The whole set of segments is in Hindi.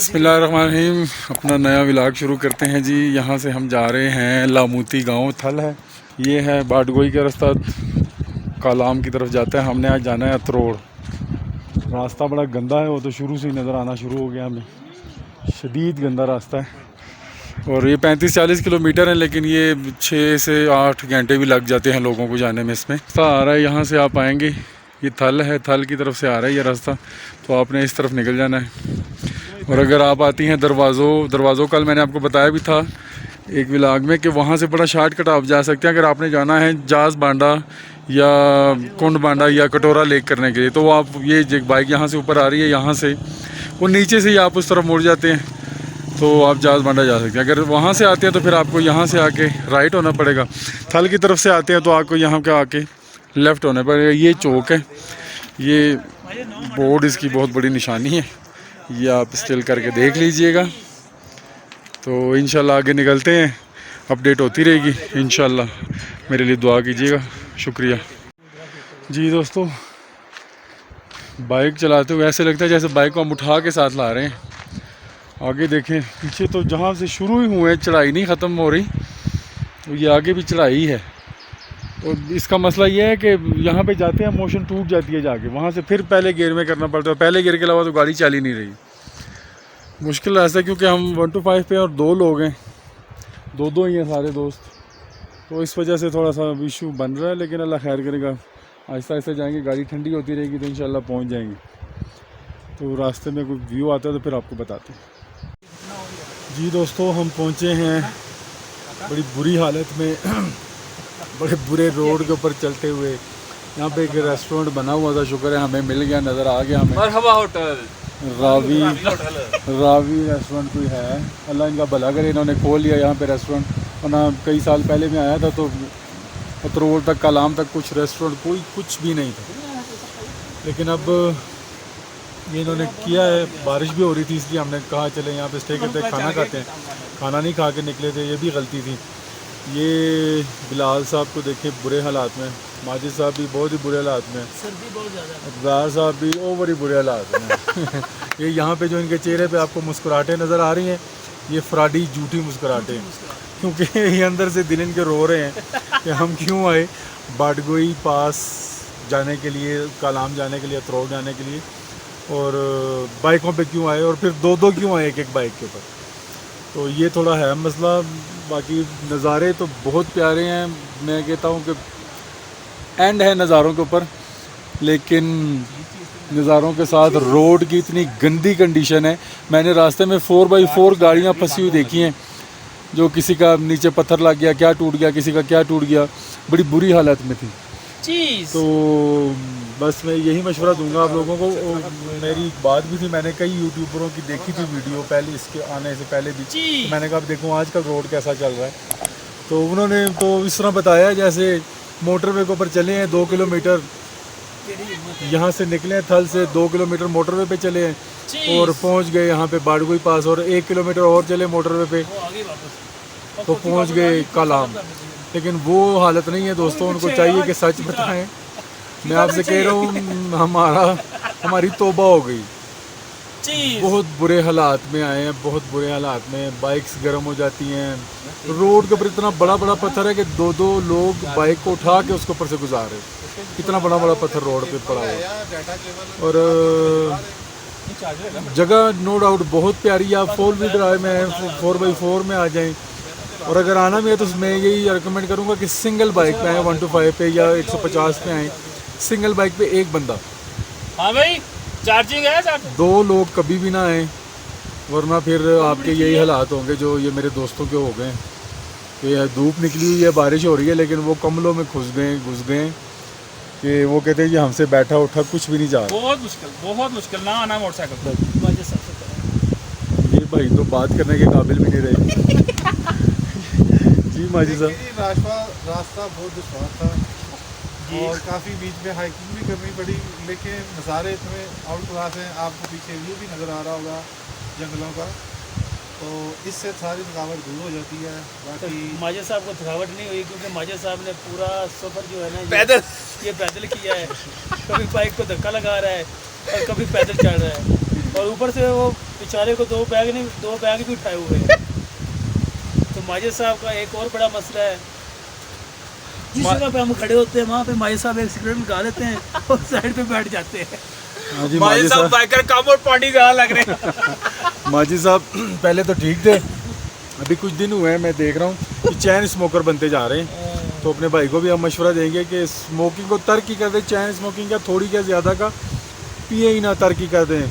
बिस्मिल्लाहिर्रहमानिर्रहीम। अपना नया व्लॉग शुरू करते हैं जी। यहाँ से हम जा रहे हैं लामूती गांव, थल है ये है। बाडगोई का रास्ता कालाम की तरफ जाता है। हमने आज जाना है अतरोड़। रास्ता बड़ा गंदा है, वो तो शुरू से ही नज़र आना शुरू हो गया हमें। शदीद गंदा रास्ता है और ये 35-40 किलोमीटर है, लेकिन ये 6 से 8 घंटे भी लग जाते हैं लोगों को जाने में। इसमें रास्ता आ रहा है, यहाँ से आप आएँगे, ये थल है, थल की तरफ से आ रहा है ये रास्ता, तो आपने इस तरफ निकल जाना है। और अगर आप आती हैं दरवाज़ों कल मैंने आपको बताया भी था एक व्लॉग में कि वहाँ से बड़ा शॉर्टकट आप जा सकते हैं। अगर आपने जाना है जाज बांडा या कुंड बांडा या कटोरा लेक करने के लिए, तो आप ये बाइक यहाँ से ऊपर आ रही है, यहाँ से वो नीचे से ही आप उस तरफ मुड़ जाते हैं तो आप जाज बांडा जा सकते हैं। अगर वहाँ से आते हैं तो फिर आपको यहाँ से आके राइट होना पड़ेगा। थल की तरफ से आते हैं तो आपको यहाँ के आके लेफ़्ट होना पड़ेगा। ये चौक है, ये बोर्ड इसकी बहुत बड़ी निशानी है, ये आप स्टिल करके देख लीजिएगा। तो इंशाल्लाह आगे निकलते हैं, अपडेट होती रहेगी इंशाल्लाह। मेरे लिए दुआ कीजिएगा, शुक्रिया जी। दोस्तों, बाइक चलाते हुए ऐसे लगता है जैसे बाइक को हम उठा के साथ ला रहे हैं। आगे देखें, पीछे तो जहाँ से शुरू ही हुए चढ़ाई नहीं ख़त्म हो रही, तो ये आगे भी चढ़ाई है। तो इसका मसला ये है कि यहाँ पे जाते हैं मोशन टूट जाती है जाके, वहाँ से फिर पहले गियर में करना पड़ता है। पहले गियर के अलावा तो गाड़ी चल ही नहीं रही। मुश्किल ऐसा है क्योंकि हम 1 to 5 पे और 2 लोग हैं, दो ही हैं सारे दोस्त, तो इस वजह से थोड़ा सा इशू बन रहा है। लेकिन अल्लाह खैर करेगा, आहिस्ता आहिस्ता जाएंगे, गाड़ी ठंडी होती रहेगी तो इंशाल्लाह पहुँच जाएंगे। तो रास्ते में कोई व्यू आता है तो फिर आपको बताते हैं जी। दोस्तों, हम पहुँचे हैं बड़ी बुरी हालत में बड़े बुरे रोड के ऊपर चलते हुए। यहाँ पे एक रेस्टोरेंट बना हुआ था, शुक्र है हमें मिल गया, नज़र आ गया हमें। मरहबा होटल, रावी रेस्टोरेंट कोई है, अल्लाह इनका भला करे, इन्होंने खोल लिया यहाँ पे रेस्टोरेंट। वरना कई साल पहले मैं आया था तो अतरोड़ तक कालाम तक कुछ रेस्टोरेंट कोई कुछ भी नहीं था। लेकिन अब ये इन्होंने किया है, बारिश भी हो रही थी इसलिए हमने कहा चले यहाँ पे स्टे करते खाना खाते हैं। खाना नहीं खा के निकले थे, ये भी गलती थी। ये बिलाल साहब को देखे बुरे हालात में, माजिद साहब भी बहुत ही बुरे हालात में, सर्दी बहुत ज़्यादा, अब्दार साहब भी ओवर ही बुरे हालात में ये यहाँ पे जो इनके चेहरे पे आपको मुस्कुराहटें नज़र आ रही हैं, ये फ्रॉडी झूठी मुस्कुराहटें, क्योंकि ये अंदर से दिल इनके रो रहे हैं कि हम क्यों आए बाडगोई पास जाने के लिए, कालाम जाने के लिए, अतरोड़ जाने के लिए, और बाइकों पे क्यों आए, और फिर दो क्यों आए एक बाइक के ऊपर। तो ये थोड़ा है मसला। बाकी नज़ारे तो बहुत प्यारे हैं, मैं कहता हूँ कि एंड है नज़ारों के ऊपर, लेकिन नज़ारों के साथ रोड की इतनी गंदी कंडीशन है। मैंने रास्ते में 4x4 गाड़ियाँ फंसी हुई देखी हैं, जो किसी का नीचे पत्थर लग गया, क्या टूट गया, किसी का क्या टूट गया, बड़ी बुरी हालत में थी। तो बस मैं यही मशवरा दूंगा आप लोगों को। मेरी बात भी थी, मैंने कई यूट्यूबरों की देखी थी वीडियो पहले, इसके आने से पहले भी, तो मैंने कहा देखो आजकल रोड कैसा चल रहा है। तो उन्होंने तो इस तरह बताया जैसे मोटरवे के ऊपर चले हैं 2 किलोमीटर, यहाँ से निकले थल से 2 किलोमीटर मोटरवे पे चले हैं और पहुँच गए यहाँ पे बाडगोई पास, और 1 किलोमीटर और चले मोटरवे पे तो पहुँच गए कालाम। लेकिन वो हालत नहीं है दोस्तों, उनको चाहिए कि सच बताएं। मैं आपसे कह रहा हूँ, हमारी तौबा हो गई। बहुत बुरे हालात में आए हैं, बहुत बुरे हालात में। बाइक्स गर्म हो जाती हैं, रोड के ऊपर इतना बड़ा बड़ा पत्थर है कि 2 लोग बाइक को उठा के उसके ऊपर से गुजार रहे। इतना बड़ा बड़ा पत्थर रोड पे पड़ा हुआ। और जगह नो डाउट बहुत प्यारी है। आप 4 व्हील ड्राइव में 4x4 में आ जाएं, और अगर आना भी है तो मैं यही रिकमेंड करूँगा कि सिंगल बाइक पे आएँ, 1 to 5 पे या 150 पे आएँ। सिंगल बाइक पे एक बंदा, हाँ भाई चार्जिंग है सर, 2 लोग कभी भी ना आए, वरना फिर आपके यही हालात होंगे जो ये मेरे दोस्तों के हो गए कि धूप निकली हुई है, बारिश हो रही है, लेकिन वो कम्बलों में घुस गए कि वो कहते हैं कि हमसे बैठा उठा कुछ भी नहीं जा रहा। बहुत मुश्किल ना आना मोटरसाइकिल पर। ये भाई तो बात करने के काबिल भी नहीं रहे जी माजी साहब। रास्ता बहुत दुश्वार था और काफ़ी बीच में हाइकिंग भी करनी पड़ी, लेकिन नज़ारे इतने आउट क्लास हैं। आपको पीछे व्यू भी नज़र आ रहा होगा जंगलों का, तो इससे सारी थकावट दूर हो जाती है। बाकी माजिद साहब को थकावट नहीं हुई क्योंकि माजिद साहब ने पूरा सफ़र जो है ना पैदल किया है। कभी बाइक को धक्का लगा रहा है और कभी पैदल चल रहा है, और ऊपर से वो बेचारे को 2 बैग भी उठाए हुए हैं। तो माजिद साहब का एक और बड़ा मसला है, जिस जगह पे हम खड़े होते हैं वहाँ पे माजिद साहब एक सिगरेट निकाल लेते हैं और साइड पे बैठ जाते हैं। हाँ जी, माजिद साहब बाइकर कम और पानी कहाँ लग रहे हैं। माजिद साहब पहले तो ठीक थे, अभी कुछ दिन हुए हैं मैं देख रहा हूँ कि चैन स्मोकर बनते जा रहे हैं। तो अपने भाई को भी हम मशवरा देंगे कि स्मोकिंग को तर्क ही कर दें, चैन स्मोकिंग का थोड़ी क्या ज़्यादा का पिए ही ना, तर्क ही कर दें।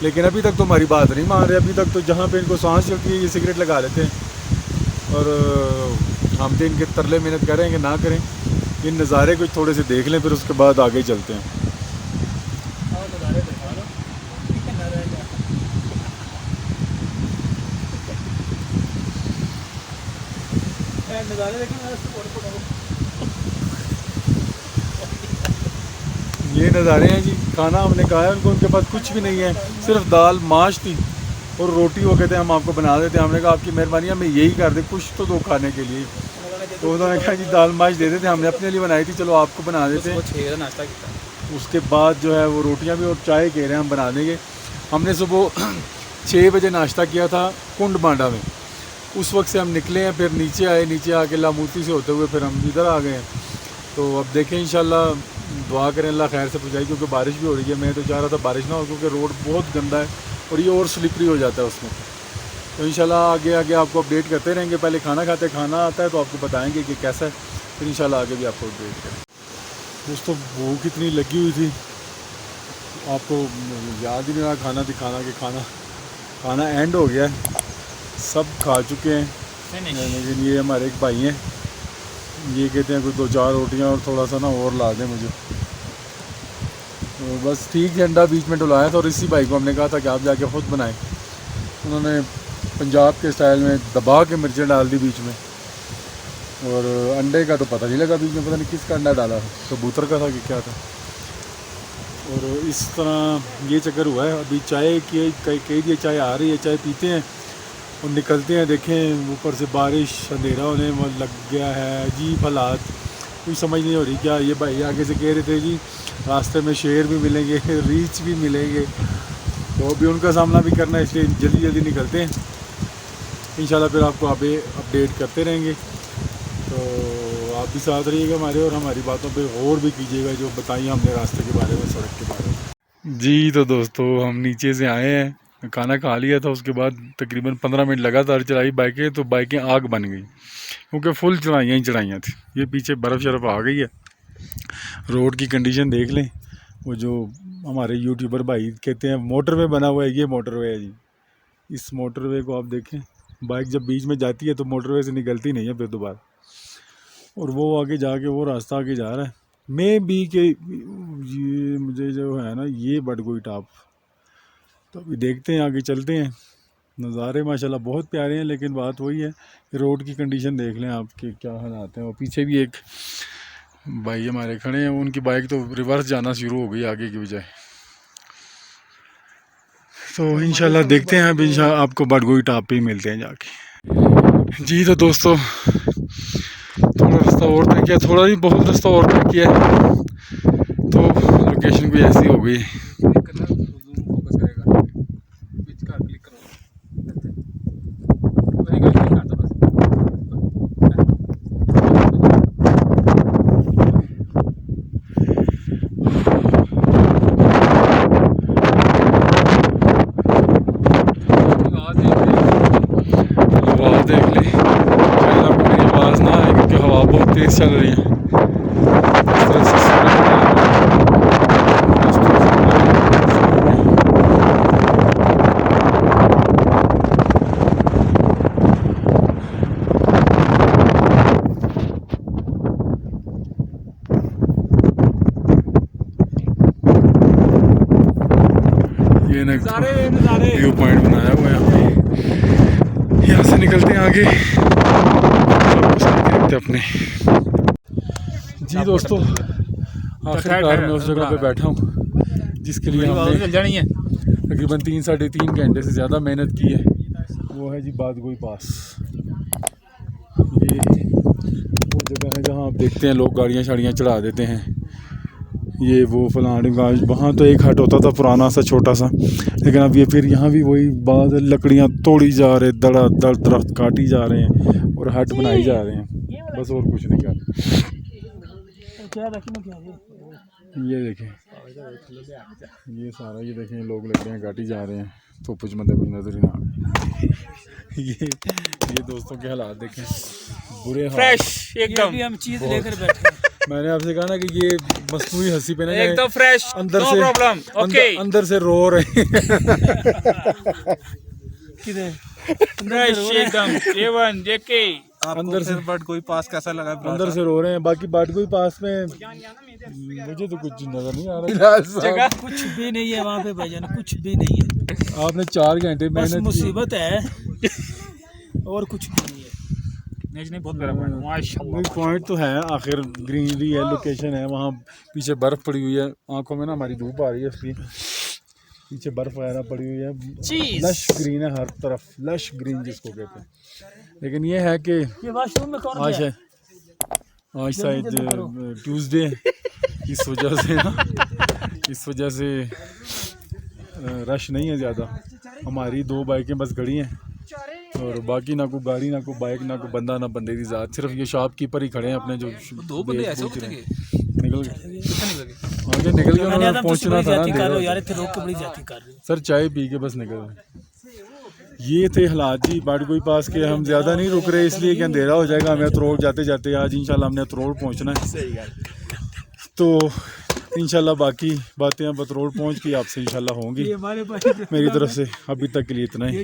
लेकिन अभी तक तो हमारी बात नहीं मान रहे, अभी तक तो जहाँ पे इनको सांस चलती है ये सिगरेट लगा लेते हैं। और हम तो इनके तरले मेहनत करें कि ना करें, इन नज़ारे कुछ थोड़े से देख लें, फिर उसके बाद आगे चलते हैं। ये नज़ारे हैं जी। खाना हमने कहा है उनको, उनके पास कुछ भी नहीं है, सिर्फ दाल माश थी और रोटी। वो कहते हैं हम आपको बना देते हैं। हमने कहा आपकी मेहरबानी, हमें यही कर दे, कुछ तो दो खाने के लिए। तो उन्होंने कहा जी दाल माश दे देते, हमने अपने लिए बनाई थी, चलो आपको बना देते हैं। नाश्ता किया, उसके बाद जो है वो रोटियां भी और चाय कह रहे हैं हम बना देंगे। हमने सुबह 6 बजे नाश्ता किया था कुंड बांडा में, उस वक्त से हम निकले हैं, फिर नीचे आए, नीचे आके लामूती से होते हुए फिर हम इधर आ गए हैं। तो अब देखें इंशाल्लाह, दुआ करें अल्लाह खैर से पहुँचाए, क्योंकि बारिश भी हो रही है। मैं तो चाह रहा था बारिश ना हो, क्योंकि रोड बहुत गंदा है और ये और स्लिपरी हो जाता है उसमें। तो इंशाल्लाह आगे आगे आपको अपडेट करते रहेंगे। पहले खाना खाते, खाना आता है तो आपको बताएंगे कि कैसा है, फिर इंशाल्लाह आगे भी आपको अपडेट करें। दोस्तों भूख कितनी लगी हुई थी, आपको याद ही नहीं रहा खाना दिखाना कि खाना एंड हो गया है, सब खा चुके हैं। लेकिन ये हमारे एक भाई हैं, ये कहते हैं कोई 2-4 रोटियां और थोड़ा सा ना और ला दें मुझे। तो बस ठीक है, अंडा बीच में डुलाया था और इसी भाई को हमने कहा था कि आप जाके ख़ुद बनाएं। उन्होंने पंजाब के स्टाइल में दबा के मिर्चें डाल दी बीच में, और अंडे का तो पता नहीं लगा बीच में, पता नहीं किसका अंडा डाला था, कबूतर का था कि क्या था। और इस तरह ये चक्कर हुआ है। अभी चाय की कह दिए चाय आ रही है, चाय पीते हैं और निकलते हैं। देखें ऊपर से बारिश, अंधेरा होने लग गया है, अजीब हालात, कुछ समझ नहीं हो रही क्या। ये भाई आगे से कह रहे थे जी रास्ते में शेर भी मिलेंगे, रीछ भी मिलेंगे, तो अभी उनका सामना भी करना है, इसलिए जल्दी जल्दी निकलते हैं। इंशाल्लाह फिर आपको आगे अपडेट करते रहेंगे। तो आप भी साथ रहिएगा हमारे, और हमारी बातों पे गौर भी कीजिएगा जो बताइए हमने रास्ते के बारे में, सड़क के बारे में। जी तो दोस्तों हम नीचे से आए हैं, खाना खा लिया था, उसके बाद तकरीबन 15 मिनट लगातार चलाई बाइकें, तो बाइकें आग बन गई, क्योंकि फुल चढ़ाइयाँ ही चढ़ाइयाँ थी। ये पीछे बर्फ़ शर्फ़ आ गई है। रोड की कंडीशन देख लें, वो जो हमारे यूट्यूबर भाई कहते हैं मोटरवे बना हुआ है, ये मोटरवे है जी। इस मोटरवे को आप देखें, बाइक जब बीच में जाती है तो मोटरवे से निकलती नहीं है फिर दोबारा, और वो आगे जाके वो रास्ता आगे जा रहा है। मैं भी कि ये मुझे जो है ना ये बडगोई टॉप, तो अभी देखते हैं आगे चलते हैं। नज़ारे माशाल्लाह बहुत प्यारे हैं, लेकिन बात वही है कि रोड की कंडीशन देख लें आपके क्या हालात हैं। और पीछे भी एक भाई हमारे खड़े हैं, उनकी बाइक तो रिवर्स जाना शुरू हो गई आगे की बजाय। तो इंशाल्लाह देखते हैं, अब इंशाल्लाह आपको बडगोई टॉप पे ही मिलते हैं जाके। जी तो दोस्तों थोड़ा रास्ता और तय किया, थोड़ा नहीं बहुत रास्ता और तय किया है, तो लोकेशन कोई ऐसी हो गई। तेज़ चल रही है इस तरह से ये व्यू पॉइंट बनाया हुआ है। यहाँ से निकलते हैं आगे, देखते अपने। जी दोस्तों आखिरकार मैं उस जगह पे बैठा हूँ जिसके लिए हमने तकरीबन 3-3.5 घंटे से ज़्यादा मेहनत की है। वो है जी बादगोई पास। ये वो जगह है जहाँ आप देखते हैं लोग गाड़ियाँ शाड़ियाँ चढ़ा देते हैं। ये वो फलाने गाँव, वहाँ तो एक हट होता था पुराना सा छोटा सा, लेकिन अब ये फिर यहाँ भी वही बात है, लकड़ियाँ तोड़ी जा रहे, दड़ा दड़ दरख्त काटी जा रहे हैं और हट बनाई जा रहे हैं, बस और कुछ नहीं कर। ये देखें, ये सारा ये देखें, लोग लकड़ियाँ काटी जा रहे हैं, तो कुछ मतलब कुछ नजर ही ना आ। ये दोस्तों के हालात देखें, बुरे फ्रेश एकदम हम चीज लेकर बैठे हैं। मैंने आपसे कहा ना कि ये मसनूई हंसी पे ना एकदम फ्रेश, अंदर नो से प्रॉब्लम, ओके अंदर से रो रहे हैं। किधर फ्रेश एकदम A1 JK। अंदर से बट कोई पास कैसा लगा? अंदर से रो रहे हैं। बाकी बाटगोई पास में मुझे तो कुछ नजर नहीं आ रहा। जगह कुछ भी नहीं है वहाँ पे भाईजान, कुछ भी नहीं है। आपने 4 घंटे बस मेहनत की। मुसीबत है और कुछ भी नहीं है। नहीं बहुत बड़ा पॉइंट माशाल्लाह। पॉइंट तो है, आखिर ग्रीनरी है, लोकेशन है, वहाँ पीछे बर्फ पड़ी हुई है, आंखों में ना हमारी धूप आ रही है, इसलिए पीछे बर्फ वगैरह पड़ी हुई है, लश ग्रीन है हर तरफ, लश ग्रीन जिसको कहते हैं। लेकिन ये है कि ये वॉशरूम में कौन आज है? है, आज शायद ट्यूसडे, इस वजह से रश नहीं है ज़्यादा। हमारी 2 बाइकें बस खड़ी हैं और बाकी ना कोई गाड़ी, ना कोई बाइक, ना कोई बंदा, ना बंदे की ज़ात, सिर्फ ये शॉपकीपर ही खड़े हैं अपने, जो 2 बंदे ऐसे होते हैं। निकल गए आगे, निकल गए, उन्होंने पहुंचना था ना। यार इतने रोक के बड़ी जाती कर रहे हो। सर चाय पी के बस निकल गए। ये थे हालात जी बाटगोई पास के। हम ज़्यादा नहीं रुक रहे इसलिए कि अंधेरा हो जाएगा, हमें अतरोड़ जाते जाते। आज इंशाल्लाह हमने अतरोड़ पहुंचना है, तो इंशाल्लाह बाकी बातें अब अतरोड़ पहुंच के आपसे इंशाल्लाह होंगी। मेरी तरफ से अभी तक के लिए इतना ही।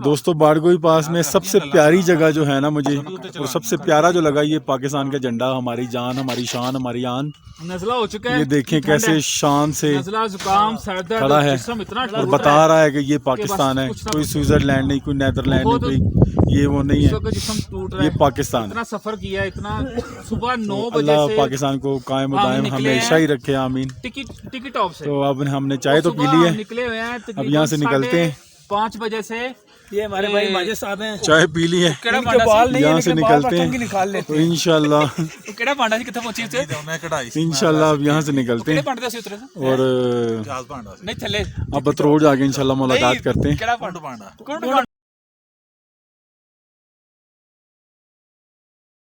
दोस्तों बाटगोई पास में सबसे प्यारी जगह जो है ना मुझे, और सबसे प्यारा जो लगा, ये पाकिस्तान का झंडा, हमारी जान, हमारी शान, हमारी आन। नज़ला हो चुका है, ये देखें कैसे शान से नज़ला जुकाम सर खड़ा है और बता रहा है कि ये पाकिस्तान है, कोई स्विट्जरलैंड नहीं, कोई नेदरलैंड नहीं, कोई ये वो नहीं है, ये पाकिस्तान है। इतना सफर किया, इतना सुबह 9 बजे अल्लाह से पाकिस्तान को कायम दायम हमेशा ही रखे, आमीन। टिकट ऑफ से तो अब हमने चाय तो पी ली है, निकले हुए हैं, अब यहाँ से निकलते हैं। 5 बजे से ये हमारे भाई माजिद साहब हैं, चाय पी ली है, यहाँ से निकलते हैं तो इंशाल्लाह। इंशाल्लाह अब यहाँ से निकलते हैं और अब अतरोड़ जाके इंशाल्लाह मुलाकात करते हैं।